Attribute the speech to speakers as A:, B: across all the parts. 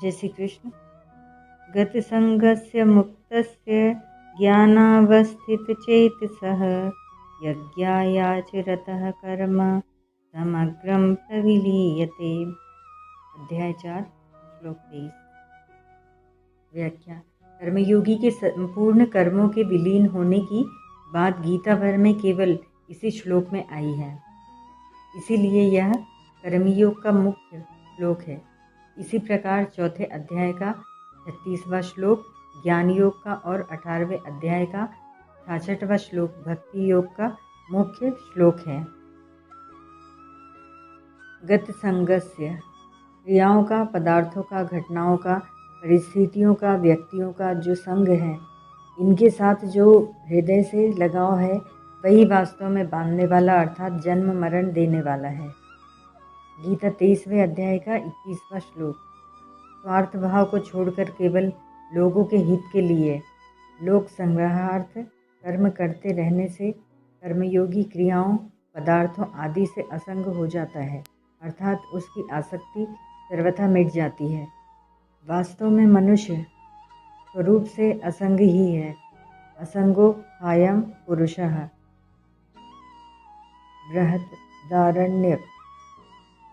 A: जय श्री कृष्ण। गतसंगस्य मुक्तस्य ज्ञानावस्थितचेतसः यज्ञायाचरतः कर्म समग्रं प्रविलीयते। अध्याय 4 श्लोक 23। व्याख्या। कर्मयोगी के संपूर्ण कर्मों के विलीन होने की बात गीता भर में केवल इसी श्लोक में आई है, इसीलिए यह कर्मयोग का मुख्य श्लोक है। इसी प्रकार चौथे अध्याय का 36वां श्लोक ज्ञान योग का और 18वें अध्याय का 66वां श्लोक भक्ति योग का मुख्य श्लोक है। गत संगस्य क्रियाओं का, पदार्थों का, घटनाओं का, परिस्थितियों का, व्यक्तियों का जो संग है, इनके साथ जो हृदय से लगाव है, वही वास्तव में बांधने वाला अर्थात जन्म मरण देने वाला है। गीता 23वें अध्याय का 21वां श्लोक। स्वार्थ भाव को छोड़कर केवल लोगों के हित के लिए लोक संग्रहार्थ कर्म करते रहने से कर्मयोगी क्रियाओं, पदार्थों आदि से असंग हो जाता है, अर्थात उसकी आसक्ति सर्वथा मिट जाती है। वास्तव में मनुष्य स्वरूप से असंग ही है। असंगो हायम पुरुषः बृहदारण्यक।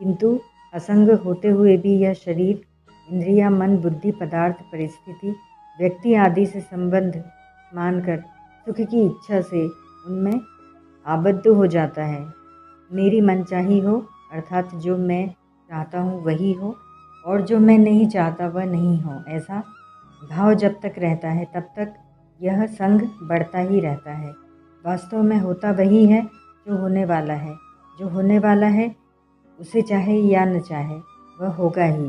A: किंतु असंग होते हुए भी यह शरीर, इंद्रिया, मन, बुद्धि, पदार्थ, परिस्थिति, व्यक्ति आदि से संबंध मानकर सुख की इच्छा से उनमें आबद्ध हो जाता है। मेरी मनचाही हो अर्थात जो मैं चाहता हूँ वही हो और जो मैं नहीं चाहता वह नहीं हो, ऐसा भाव जब तक रहता है तब तक यह संग बढ़ता ही रहता है। वास्तव में होता वही है जो होने वाला है। जो होने वाला है उसे चाहे या न चाहे वह होगा ही,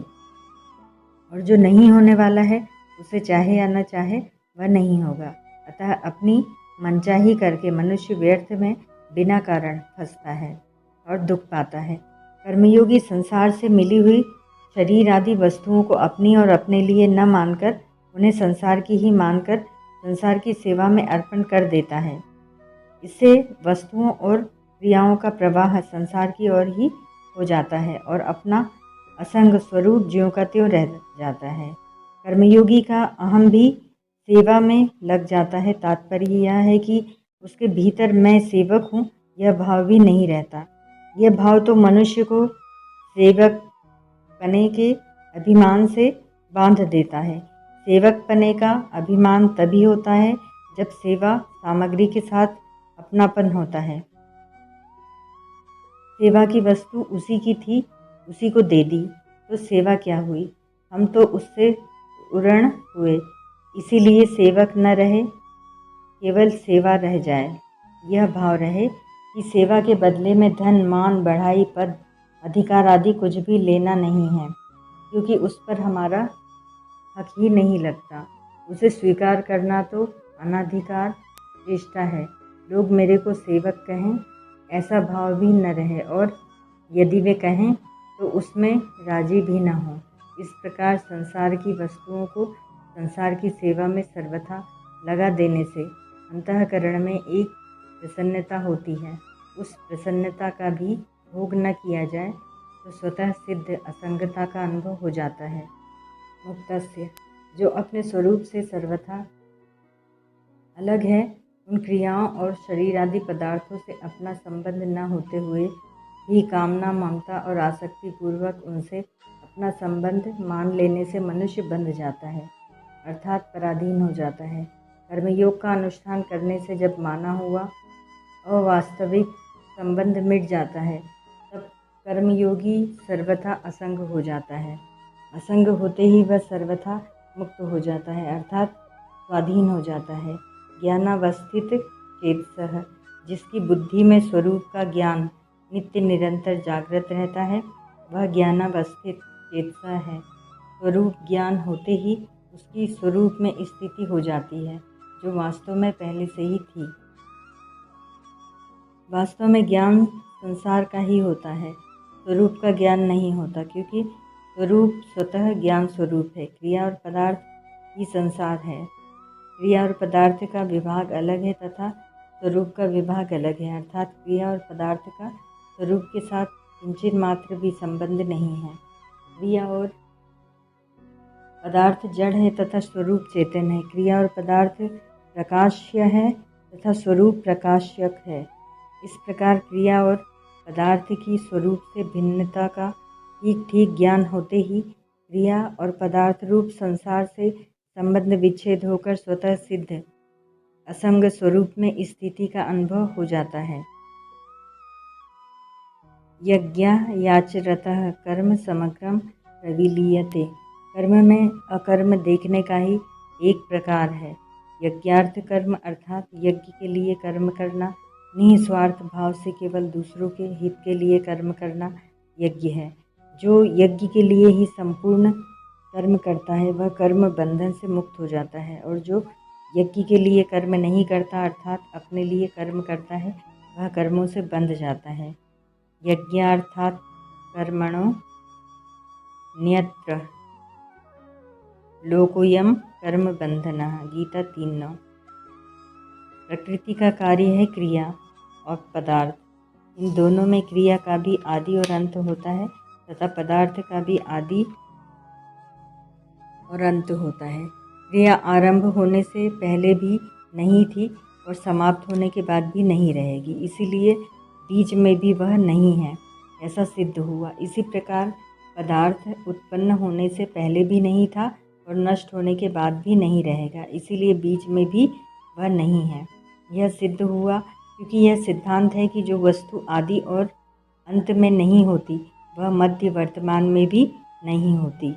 A: और जो नहीं होने वाला है उसे चाहे या न चाहे वह नहीं होगा। अतः अपनी मनचाही करके मनुष्य व्यर्थ में बिना कारण फंसता है और दुख पाता है। कर्मयोगी संसार से मिली हुई शरीर आदि वस्तुओं को अपनी और अपने लिए न मानकर उन्हें संसार की ही मानकर संसार की सेवा में अर्पण कर देता है। इससे वस्तुओं और क्रियाओं का प्रवाह संसार की ओर ही हो जाता है और अपना असंग स्वरूप ज्यों का त्यों रह जाता है। कर्मयोगी का अहम भी सेवा में लग जाता है। तात्पर्य यह है कि उसके भीतर मैं सेवक हूँ यह भाव भी नहीं रहता। यह भाव तो मनुष्य को सेवक पने के अभिमान से बांध देता है। सेवक पने का अभिमान तभी होता है जब सेवा सामग्री के साथ अपनापन होता है। सेवा की वस्तु उसी की थी, उसी को दे दी तो सेवा क्या हुई, हम तो उससे उऋण हुए। इसीलिए सेवक न रहे, केवल सेवा रह जाए। यह भाव रहे कि सेवा के बदले में धन, मान, बढ़ाई, पद, अधिकार आदि कुछ भी लेना नहीं है, क्योंकि उस पर हमारा हक ही नहीं लगता। उसे स्वीकार करना तो अनाधिकार चेष्टा है। लोग मेरे को सेवक कहें ऐसा भाव भी न रहे, और यदि वे कहें तो उसमें राजी भी न हो। इस प्रकार संसार की वस्तुओं को संसार की सेवा में सर्वथा लगा देने से अंतःकरण में एक प्रसन्नता होती है। उस प्रसन्नता का भी भोग न किया जाए तो स्वतः सिद्ध असंगता का अनुभव हो जाता है। मुक्तस्य, जो अपने स्वरूप से सर्वथा अलग है, उन क्रियाओं और शरीर आदि पदार्थों से अपना संबंध न होते हुए भी कामना, ममता और आसक्ति पूर्वक उनसे अपना संबंध मान लेने से मनुष्य बंध जाता है, अर्थात पराधीन हो जाता है। कर्मयोग का अनुष्ठान करने से जब माना हुआ अवास्तविक संबंध मिट जाता है तब कर्मयोगी सर्वथा असंग हो जाता है। असंग होते ही वह सर्वथा मुक्त हो जाता है, अर्थात स्वाधीन हो जाता है। ज्ञानावस्थित चेतसः, जिसकी बुद्धि में स्वरूप का ज्ञान नित्य निरंतर जागृत रहता है, वह ज्ञानावस्थित चेतसा है। स्वरूप ज्ञान होते ही उसकी स्वरूप में स्थिति हो जाती है, जो वास्तव में पहले से ही थी। वास्तव में ज्ञान संसार का ही होता है, स्वरूप का ज्ञान नहीं होता, क्योंकि स्वरूप स्वतः ज्ञान स्वरूप है। क्रिया और पदार्थ ही संसार है। क्रिया और पदार्थ का विभाग अलग है तथा स्वरूप का विभाग अलग है, अर्थात क्रिया और पदार्थ का स्वरूप के साथ किंचित मात्र भी संबंध नहीं है। क्रिया और पदार्थ जड़ है तथा स्वरूप चेतन है। क्रिया और पदार्थ प्रकाश्य है तथा स्वरूप प्रकाशक है। इस प्रकार क्रिया और पदार्थ की स्वरूप से भिन्नता का ठीक ठीक ज्ञान होते ही क्रिया और पदार्थ रूप संसार से संबंध विच्छेद होकर स्वतः सिद्ध असंग स्वरूप में स्थिति का अनुभव हो जाता है। यज्ञायाचरतः कर्म समग्रम प्रविलीयते। कर्म में अकर्म देखने का ही एक प्रकार है। यज्ञार्थ कर्म अर्थात यज्ञ के लिए कर्म करना, निस्वार्थ भाव से केवल दूसरों के हित के लिए कर्म करना यज्ञ है। जो यज्ञ के लिए ही संपूर्ण कर्म करता है वह कर्म बंधन से मुक्त हो जाता है, और जो यज्ञ के लिए कर्म नहीं करता अर्थात अपने लिए कर्म करता है वह कर्मों से बंध जाता है। यज्ञार्थात् कर्मणो न्यत्र लोकोयम कर्म बंधनः। गीता 3:9। प्रकृति का कार्य है क्रिया और पदार्थ। इन दोनों में क्रिया का भी आदि और अंत होता है तथा पदार्थ का भी आदि और अंत होता है। क्रिया आरंभ होने से पहले भी नहीं थी और समाप्त होने के बाद भी नहीं रहेगी, इसीलिए बीच में भी वह नहीं है, ऐसा सिद्ध हुआ। इसी प्रकार पदार्थ उत्पन्न होने से पहले भी नहीं था और नष्ट होने के बाद भी नहीं रहेगा, इसीलिए बीच में भी वह नहीं है, यह सिद्ध हुआ। क्योंकि यह सिद्धांत है कि जो वस्तु आदि और अंत में नहीं होती वह मध्य वर्तमान में भी नहीं होती।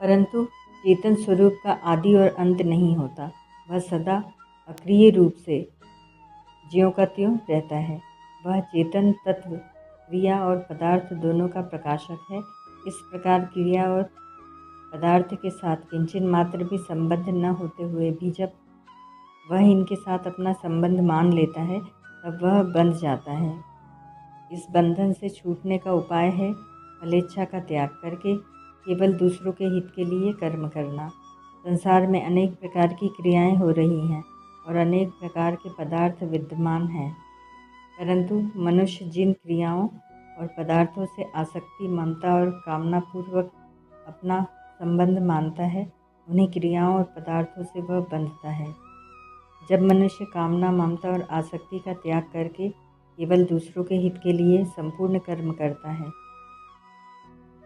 A: परंतु चेतन स्वरूप का आदि और अंत नहीं होता, वह सदा अक्रिय रूप से ज्यों का त्यों रहता है। वह चेतन तत्व क्रिया और पदार्थ दोनों का प्रकाशक है। इस प्रकार क्रिया और पदार्थ के साथ किंचित मात्र भी संबंध न होते हुए भी जब वह इनके साथ अपना संबंध मान लेता है तब वह बंध जाता है। इस बंधन से छूटने का उपाय है फलेच्छा का त्याग करके केवल दूसरों के हित के लिए कर्म करना। संसार में अनेक प्रकार की क्रियाएं हो रही हैं और अनेक प्रकार के पदार्थ विद्यमान हैं, परंतु मनुष्य जिन क्रियाओं और पदार्थों से आसक्ति, ममता और कामनापूर्वक अपना संबंध मानता है, उन्हीं क्रियाओं और पदार्थों से वह बंधता है। जब मनुष्य कामना, ममता और आसक्ति का त्याग करके केवल दूसरों के हित के लिए संपूर्ण कर्म करता है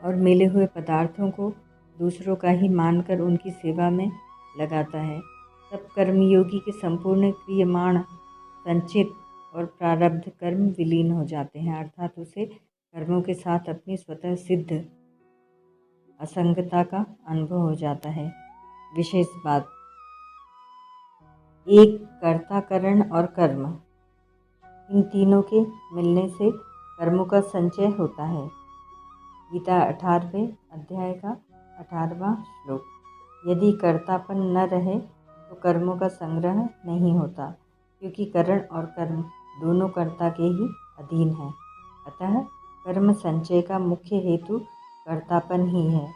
A: और मिले हुए पदार्थों को दूसरों का ही मानकर उनकी सेवा में लगाता है, तब कर्मयोगी के संपूर्ण क्रियमाण, संचित और प्रारब्ध कर्म विलीन हो जाते हैं, अर्थात उसे कर्मों के साथ अपनी स्वतः सिद्ध असंगता का अनुभव हो जाता है। विशेष बात, एक कर्ता, करण और कर्म, इन तीनों के मिलने से कर्मों का संचय होता है। गीता 18वें अध्याय का 18वां श्लोक। यदि कर्तापन न रहे तो कर्मों का संग्रह नहीं होता, क्योंकि करण और कर्म दोनों कर्ता के ही अधीन हैं। अतः कर्म संचय का मुख्य हेतु कर्तापन ही है।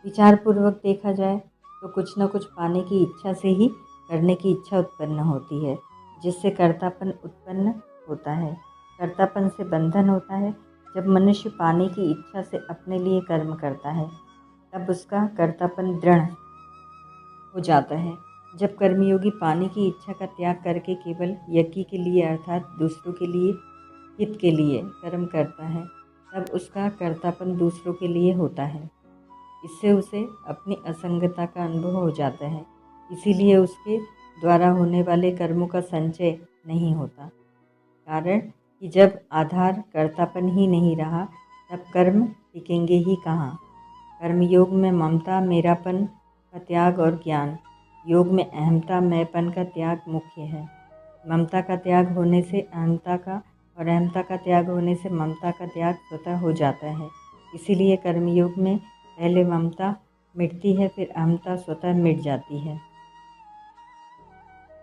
A: विचारपूर्वक देखा जाए तो कुछ न कुछ पाने की इच्छा से ही करने की इच्छा उत्पन्न होती है, जिससे कर्तापन उत्पन्न होता है। कर्तापन से बंधन होता है। जब मनुष्य पाने की इच्छा से अपने लिए कर्म करता है तब उसका कर्तापन दृढ़ हो जाता है। जब कर्मयोगी पाने की इच्छा का त्याग करके केवल यज्ञ के लिए अर्थात दूसरों के लिए, हित के लिए कर्म करता है, तब उसका कर्तापन दूसरों के लिए होता है। इससे उसे अपनी असंगता का अनुभव हो जाता है, इसीलिए उसके द्वारा होने वाले कर्मों का संचय नहीं होता। कारण कि जब आधार कर्तापन ही नहीं रहा तब कर्म टिकेंगे ही कहाँ। कर्मयोग में ममता, मेरापन का त्याग और ज्ञान योग में अहमता, मैंपन का त्याग मुख्य है। ममता का त्याग होने से अहमता का और अहमता का त्याग होने से ममता का त्याग स्वतः हो जाता है। इसीलिए कर्मयोग में पहले ममता मिटती है, फिर अहमता स्वतः मिट जाती है।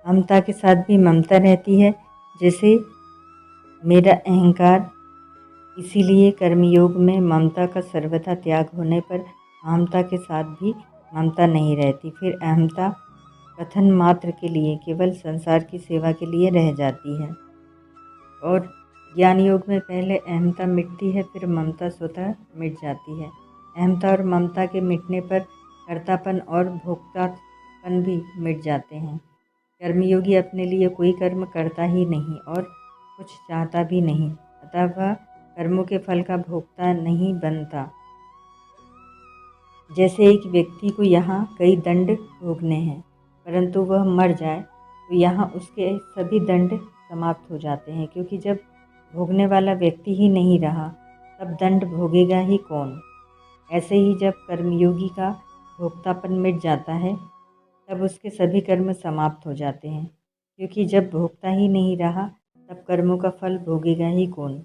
A: अहमता के साथ भी ममता रहती है, जैसे मेरा अहंकार। इसीलिए कर्मयोग में ममता का सर्वथा त्याग होने पर अहमता के साथ भी ममता नहीं रहती। फिर अहमता कथन मात्र के लिए केवल संसार की सेवा के लिए रह जाती है और ज्ञान योग में पहले अहमता मिटती है, फिर ममता स्वतः मिट जाती है। अहमता और ममता के मिटने पर कर्तापन और भोक्तापन भी मिट जाते हैं। कर्मयोगी अपने लिए कोई कर्म करता ही नहीं और कुछ चाहता भी नहीं, अतः वह कर्मों के फल का भोक्ता नहीं बनता। जैसे एक व्यक्ति को यहाँ कई दंड भोगने हैं, परंतु वह मर जाए तो यहाँ उसके सभी दंड समाप्त हो जाते हैं, क्योंकि जब भोगने वाला व्यक्ति ही नहीं रहा तब दंड भोगेगा ही कौन। ऐसे ही जब कर्मयोगी का भोक्तापन मिट जाता है तब उसके सभी कर्म समाप्त हो जाते हैं, क्योंकि जब भोगता ही नहीं रहा तब कर्मों का फल भोगेगा ही कौन।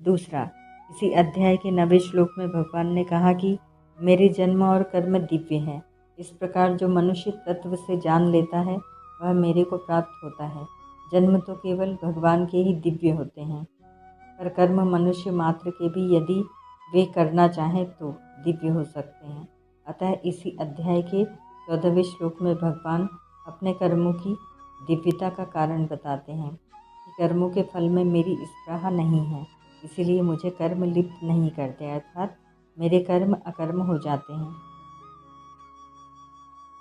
A: दूसरा, इसी अध्याय के 9वें श्लोक में भगवान ने कहा कि मेरे जन्म और कर्म दिव्य हैं। इस प्रकार जो मनुष्य तत्व से जान लेता है वह मेरे को प्राप्त होता है। जन्म तो केवल भगवान के ही दिव्य होते हैं, पर कर्म मनुष्य मात्र के भी यदि वे करना चाहें तो दिव्य हो सकते हैं। अतः इसी अध्याय के 14वें श्लोक में भगवान अपने कर्मों की दिव्यता का कारण बताते हैं कि कर्मों के फल में मेरी स्पृहा नहीं है, इसीलिए मुझे कर्म लिप्त नहीं करते, अर्थात मेरे कर्म अकर्म हो जाते हैं।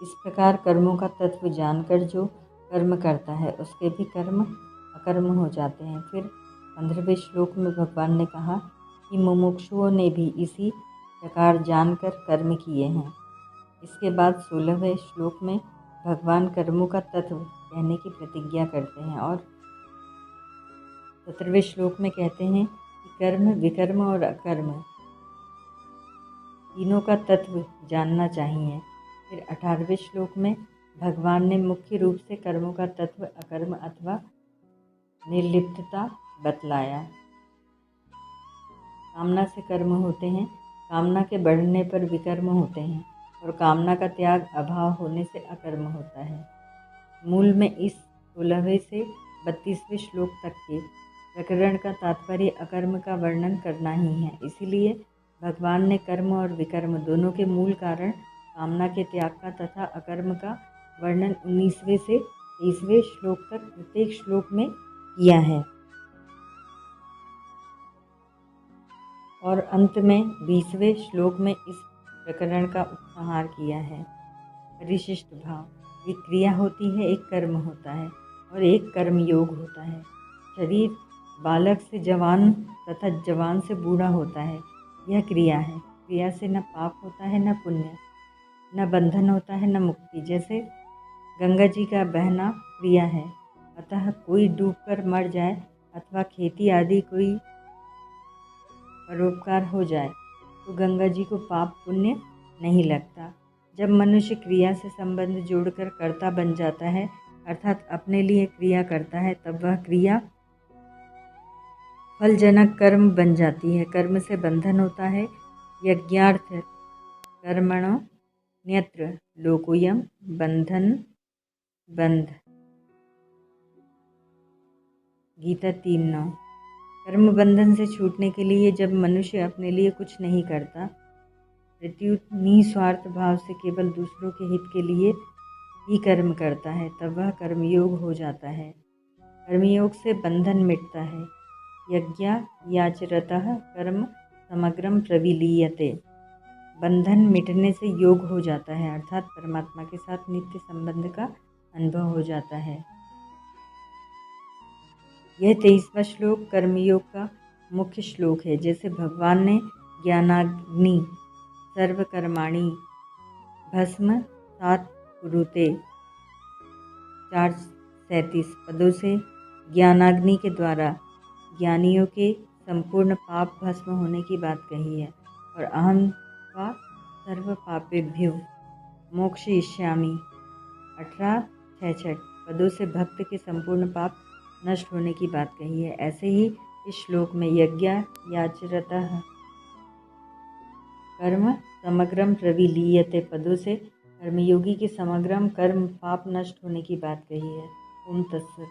A: इस प्रकार कर्मों का तत्व जानकर जो कर्म करता है उसके भी कर्म अकर्म हो जाते हैं। फिर 15वें श्लोक में भगवान ने कहा कि मुमुक्षुओं ने भी इसी प्रकार जानकर कर्म किए हैं। इसके बाद 16वें श्लोक में भगवान कर्मों का तत्व कहने की प्रतिज्ञा करते हैं और 17वें श्लोक में कहते हैं कि कर्म, विकर्म और अकर्म तीनों का तत्व जानना चाहिए। फिर 18वें श्लोक में भगवान ने मुख्य रूप से कर्मों का तत्व अकर्म अथवा निर्लिप्तता बतलाया। कामना से कर्म होते हैं, कामना के बढ़ने पर विकर्म होते हैं और कामना का त्याग अभाव होने से अकर्म होता है। मूल में इस 16वें से 32वें श्लोक तक के प्रकरण का तात्पर्य अकर्म का वर्णन करना ही है। इसीलिए भगवान ने कर्म और विकर्म दोनों के मूल कारण कामना के त्याग का तथा अकर्म का वर्णन 19वें से 23वें श्लोक तक प्रत्येक श्लोक में किया है और अंत में 20वें श्लोक में इस प्रकरण का उपसंहार किया है। परिशिष्ट भाव, एक क्रिया होती है, एक कर्म होता है और एक कर्म योग होता है। शरीर बालक से जवान तथा जवान से बूढ़ा होता है, यह क्रिया है। क्रिया से न पाप होता है न पुण्य, न बंधन होता है न मुक्ति। जैसे गंगा जी का बहना क्रिया है, अतः कोई डूबकर मर जाए अथवा खेती आदि कोई परोपकार हो जाए तो गंगा जी को पाप पुण्य नहीं लगता। जब मनुष्य क्रिया से संबंध जोड़कर कर्ता बन जाता है, अर्थात अपने लिए क्रिया करता है, तब वह क्रिया फलजनक कर्म बन जाती है। कर्म से बंधन होता है। यज्ञार्थ कर्मणो न्यत्र लोकोयम बंधन बंध। गीता 3:9। कर्म बंधन से छूटने के लिए जब मनुष्य अपने लिए कुछ नहीं करता, प्रत्युत निस्वार्थ भाव से केवल दूसरों के हित के लिए ही कर्म करता है, तब वह कर्मयोग हो जाता है। कर्मयोग से बंधन मिटता है। यज्ञायाचरतः कर्म समग्रम प्रविलीयते। बंधन मिटने से योग हो जाता है, अर्थात परमात्मा के साथ नित्य संबंध का अनुभव हो जाता है। यह 23वां श्लोक कर्मयोग का मुख्य श्लोक है। जैसे भगवान ने ज्ञानाग्नि सर्वकर्माणि भस्म सात कुरुते 4:37 पदों से ज्ञानाग्नि के द्वारा ज्ञानियों के संपूर्ण पाप भस्म होने की बात कही है और अहम वा सर्व पापेभ्यो मोक्षयिष्यामि 18:66 पदों से भक्त के संपूर्ण पाप नष्ट होने की बात कही है। ऐसे ही इस श्लोक में यज्ञायाचरतः कर्म समग्रम प्रविलीयते पदों से कर्मयोगी के समग्रम कर्म पाप नष्ट होने की बात कही है। ओम तत्सत।